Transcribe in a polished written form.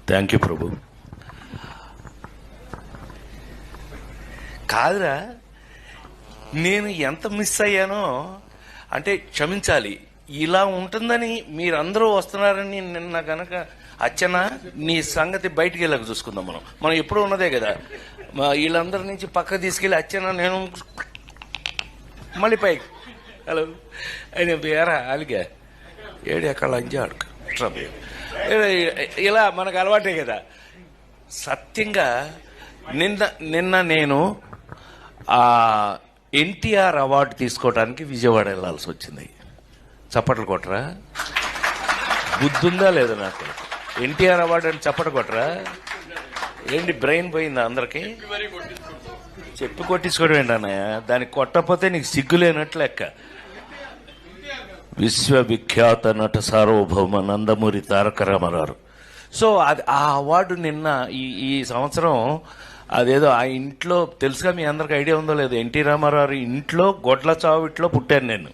Thank you ప్రభు. కాదురా, నేను ఎంత మిస్ అయ్యానో అంటే క్షమించాలి. ఇలా ఉంటుందని మీరందరూ వస్తున్నారని నిన్న గనక అచ్చన నీ సంగతి బయటికి వెళ్ళక చూసుకుందాం. మనం ఎప్పుడూ ఉన్నదే కదా. వీళ్ళందరి నుంచి పక్క తీసుకెళ్ళి అచ్చన నేను మళ్ళీ పైకి హలో ఆయన వేరా అలిగా ఏడు ఎక్కడ లంజా అడుగు ఇలా మనకు అలవాటే కదా. సత్యంగా నిన్న నేను ఎన్టీఆర్ అవార్డు తీసుకోవడానికి విజయవాడ వెళ్ళాల్సి వచ్చింది. చప్పట్లు కొట్టరా? బుద్ధుందా లేదా నాకు? ఎన్టీఆర్ అవార్డు అని చప్పట్లు కొట్టరా? ఏంటి బ్రెయిన్ పోయిందా అందరికి? చెప్పి కొట్టించుకోవడం ఏంటన్నయ్య? దానికి కొట్టకపోతే నీకు సిగ్గులేనట్లు లెక్క. విశ్వవిఖ్యాత నట సార్వభౌమ నందమూరి తారక రామారావు. సో అది ఆ అవార్డు నిన్న ఈ సంవత్సరం అదేదో ఆ ఇంట్లో తెలుసుగా, మీ అందరికి ఐడియా ఉందో లేదో, ఎన్టీ రామారావు ఇంట్లో గొడ్ల చావిట్లో పుట్టాను నేను.